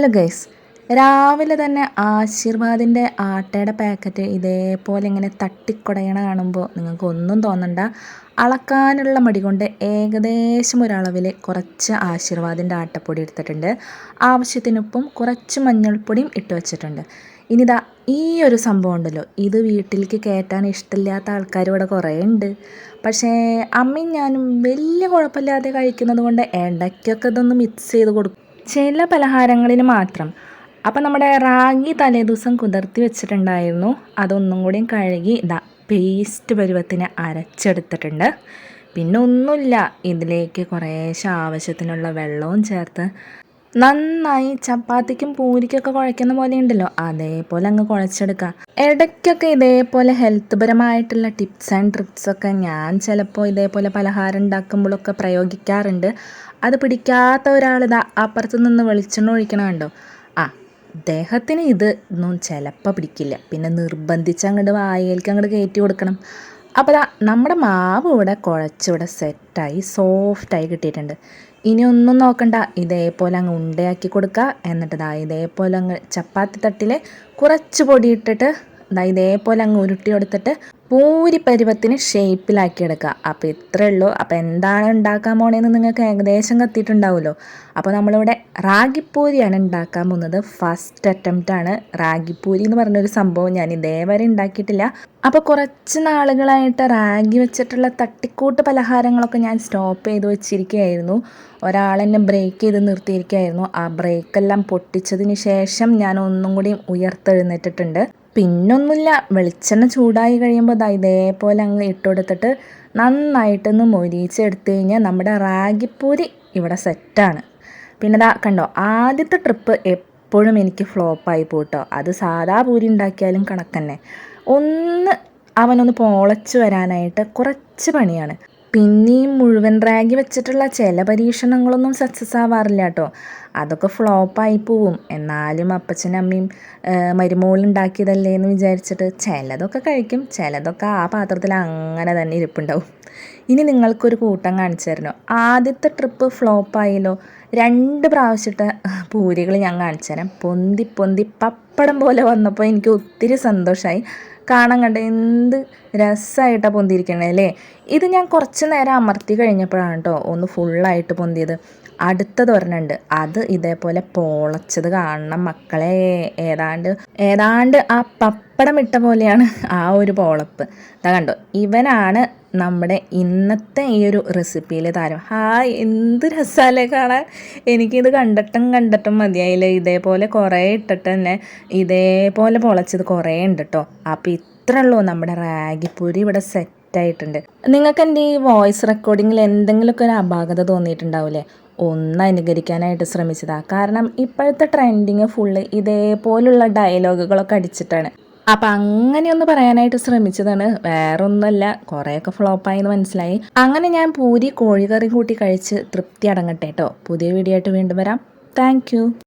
Hello guys, രാവിലെ തന്നെ ആശീർവാദിൻ്റെ ആട്ടയുടെ packet ഇതേപോലെ ഇങ്ങനെ തട്ടിക്കുടയണ കാണുമ്പോൾ നിങ്ങൾക്ക് ഒന്നും തോന്നണ്ട. അളക്കാനുള്ള മടി കൊണ്ട് ഏകദേശം ഒരളവിൽ കുറച്ച് ആശീർവാദിൻ്റെ ആട്ടപ്പൊടി എടുത്തിട്ടുണ്ട്. ആവശ്യത്തിനൊപ്പം കുറച്ച് മഞ്ഞൾപ്പൊടിയും ഇട്ട് വെച്ചിട്ടുണ്ട്. ഇനിതാ ഈ ഒരു സംഭവം ഉണ്ടല്ലോ, ഇത് വീട്ടിലേക്ക് കയറ്റാൻ ഇഷ്ടമില്ലാത്ത ആൾക്കാർ ഇവിടെ കുറേ ഉണ്ട്. പക്ഷേ അമ്മയും ഞാനും വലിയ കുഴപ്പമില്ലാതെ കഴിക്കുന്നത് കൊണ്ട് ഇടയ്ക്കൊക്കെ ഇതൊന്ന് മിക്സ് ചെയ്ത് കൊടുക്കും, ചില പലഹാരങ്ങളിൽ മാത്രം. അപ്പം നമ്മുടെ റാഗി തലേദിവസം കുതിർത്തി വെച്ചിട്ടുണ്ടായിരുന്നു. അതൊന്നും കൂടിയും കഴുകി പേസ്റ്റ് പരുവത്തിന് അരച്ചെടുത്തിട്ടുണ്ട്. പിന്നെ ഒന്നുമില്ല, ഇതിലേക്ക് കുറേശ്ശെ ആവശ്യത്തിനുള്ള വെള്ളവും ചേർത്ത് നന്നായി ചപ്പാത്തിക്കും പൂരിക്കൊക്കെ കുഴയ്ക്കുന്ന പോലെ ഉണ്ടല്ലോ, അതേപോലെ അങ്ങ് കുഴച്ചെടുക്കുക. ഇടയ്ക്കൊക്കെ ഇതേപോലെ ഹെൽത്ത് പരമായിട്ടുള്ള ടിപ്സ് ആൻഡ് ട്രിക്സൊക്കെ ഞാൻ ചിലപ്പോൾ ഇതേപോലെ പലഹാരം ഉണ്ടാക്കുമ്പോഴൊക്കെ പ്രയോഗിക്കാറുണ്ട്. അത് പിടിക്കാത്ത ഒരാളിതാ അപ്പുറത്ത് നിന്ന് വെളിച്ചെണ്ണ ഒഴിക്കണ കണ്ടോ. അദ്ദേഹത്തിന് ഒന്നും ചിലപ്പോൾ പിടിക്കില്ല, പിന്നെ നിർബന്ധിച്ച് അങ്ങോട്ട് വായിലേക്ക് അങ്ങോട്ട് കയറ്റി കൊടുക്കണം. അപ്പോൾ നമ്മുടെ മാവ് ഇവിടെ കുഴച്ചിവിടെ സെറ്റായി സോഫ്റ്റായി കിട്ടിയിട്ടുണ്ട്. ഇനി ഒന്നും നോക്കണ്ട, ഇതേപോലെ അങ്ങ് ഉണ്ടയാക്കി കൊടുക്കുക. എന്നിട്ട് ഇതേപോലെ അങ്ങ് ചപ്പാത്തി തട്ടിൽ കുറച്ച് പൊടി ഇട്ടിട്ട് ഇതേപോലെ അങ്ങ് ഉരുട്ടി കൊടുത്തിട്ട് പൂരി പരുവത്തിന് ഷേപ്പിലാക്കി എടുക്കുക. അപ്പോൾ ഇത്രയേ ഉള്ളൂ. അപ്പോൾ എന്താണ് ഉണ്ടാക്കാൻ പോണേന്ന് നിങ്ങൾക്ക് ഏകദേശം കത്തിയിട്ടുണ്ടാവുമല്ലോ. അപ്പോൾ നമ്മളിവിടെ റാഗിപ്പൂരിയാണ് ഉണ്ടാക്കാൻ പോകുന്നത്. ഫസ്റ്റ് അറ്റംപ്റ്റാണ് റാഗിപ്പൂരി എന്ന് പറഞ്ഞൊരു സംഭവം ഞാൻ ഇതേവരെ ഉണ്ടാക്കിയിട്ടില്ല. അപ്പോൾ കുറച്ച് നാളുകളായിട്ട് റാഗി വെച്ചിട്ടുള്ള തട്ടിക്കൂട്ട് പലഹാരങ്ങളൊക്കെ ഞാൻ സ്റ്റോപ്പ് ചെയ്ത് വെച്ചിരിക്കുകയായിരുന്നു. ഒരാളെന്നെ ബ്രേക്ക് ചെയ്ത് നിർത്തിയിരിക്കുകയായിരുന്നു. ആ ബ്രേക്കെല്ലാം പൊട്ടിച്ചതിന് ശേഷം ഞാൻ ഒന്നും കൂടി ഉയർത്തെഴുന്നേറ്റിട്ടുണ്ട്. പിന്നൊന്നുമില്ല, വെളിച്ചെണ്ണ ചൂടായി കഴിയുമ്പോൾ ഇതേപോലെ അങ്ങ് ഇട്ട് കൊടുത്തിട്ട് നന്നായിട്ടൊന്ന് മൊരിച്ചെടുത്ത് കഴിഞ്ഞാൽ നമ്മുടെ റാഗിപ്പൂരി ഇവിടെ സെറ്റാണ്. പിന്നെ കണ്ടോ, ആദ്യത്തെ ട്രിപ്പ് എപ്പോഴും എനിക്ക് ഫ്ലോപ്പായി പോട്ടോ. അത് സാധാ പൂരി ഉണ്ടാക്കിയാലും കണക്കന്നെ. അവനൊന്ന് പൊളച്ച് വരാനായിട്ട് കുറച്ച് പണിയാണ്. പിന്നെയും മുഴുവൻ റാഗി വെച്ചിട്ടുള്ള ചില പരീക്ഷണങ്ങളൊന്നും സക്സസ് ആവാറില്ല കേട്ടോ. അതൊക്കെ ഫ്ലോപ്പായി പോവും. എന്നാലും അപ്പച്ചനും അമ്മയും മരുമോളുണ്ടാക്കിയതല്ലേ എന്ന് വിചാരിച്ചിട്ട് ചിലതൊക്കെ കഴിക്കും, ചിലതൊക്കെ ആ പാത്രത്തിൽ അങ്ങനെ തന്നെ ഇരിപ്പുണ്ടാവും. ഇനി നിങ്ങൾക്കൊരു കൂട്ടം കാണിച്ചു തരണോ? ആദ്യത്തെ ട്രിപ്പ് ഫ്ലോപ്പായല്ലോ, 2 പ്രാവശ്യത്തെ പൂരികൾ ഞാൻ കാണിച്ചു തരാം. പൊന്തി പൊന്തി പപ്പടം പോലെ വന്നപ്പോൾ എനിക്ക് ഒത്തിരി സന്തോഷമായി. കാണാൻ കണ്ട എന്ത് രസമായിട്ടാണ് പൊന്തിയിരിക്കണേ അല്ലേ. ഇത് ഞാൻ കുറച്ച് നേരം അമർത്തി കഴിഞ്ഞപ്പോഴാണ് കേട്ടോ ഒന്ന് ഫുള്ളായിട്ട് പൊന്തിയത്. അടുത്തത് ഒരെണ്ണമുണ്ട്, അത് ഇതേപോലെ പൊളച്ചത് കാണണം മക്കളെ. ഏതാണ്ട് ആ പപ്പടം ഇട്ട പോലെയാണ് ആ ഒരു പൊളപ്പ്. കണ്ടോ, ഇവനാണ് നമ്മുടെ ഇന്നത്തെ ഈ ഒരു റെസിപ്പിയിലെ താരം. എന്ത് രസമല്ലേ കാണാൻ. എനിക്കിത് കണ്ടിട്ടും മതിയായില്ല. ഇതേപോലെ കുറേ ഇട്ടിട്ട് തന്നെ ഇതേപോലെ പൊളച്ചത് കുറേ ഉണ്ട് കേട്ടോ. അപ്പോൾ ഇത്രേ ഉള്ളൂ, നമ്മുടെ റാഗിപ്പൂരി ഇവിടെ സെറ്റായിട്ടുണ്ട്. നിങ്ങൾക്ക് എൻ്റെ ഈ വോയിസ് റെക്കോർഡിങ്ങിൽ എന്തെങ്കിലുമൊക്കെ ഒരു അപാകത തോന്നിയിട്ടുണ്ടാവില്ലേ? ഒന്ന് അനുകരിക്കാനായിട്ട് ശ്രമിച്ചതാണ്. കാരണം ഇപ്പോഴത്തെ ട്രെൻഡിങ് ഫുള്ള് ഇതേപോലുള്ള ഡയലോഗുകളൊക്കെ അടിച്ചിട്ടാണ്. അപ്പം അങ്ങനെയൊന്ന് പറയാനായിട്ട് ശ്രമിച്ചതാണ്, വേറൊന്നുമല്ല. കുറേയൊക്കെ ഫ്ലോപ്പായി എന്ന് മനസ്സിലായി. അങ്ങനെ ഞാൻ പൂരി കോഴിക്കറി കൂട്ടി കഴിച്ച് തൃപ്തി അടങ്ങട്ടെ കേട്ടോ. പുതിയ വീഡിയോ ആയിട്ട് വീണ്ടും വരാം. താങ്ക്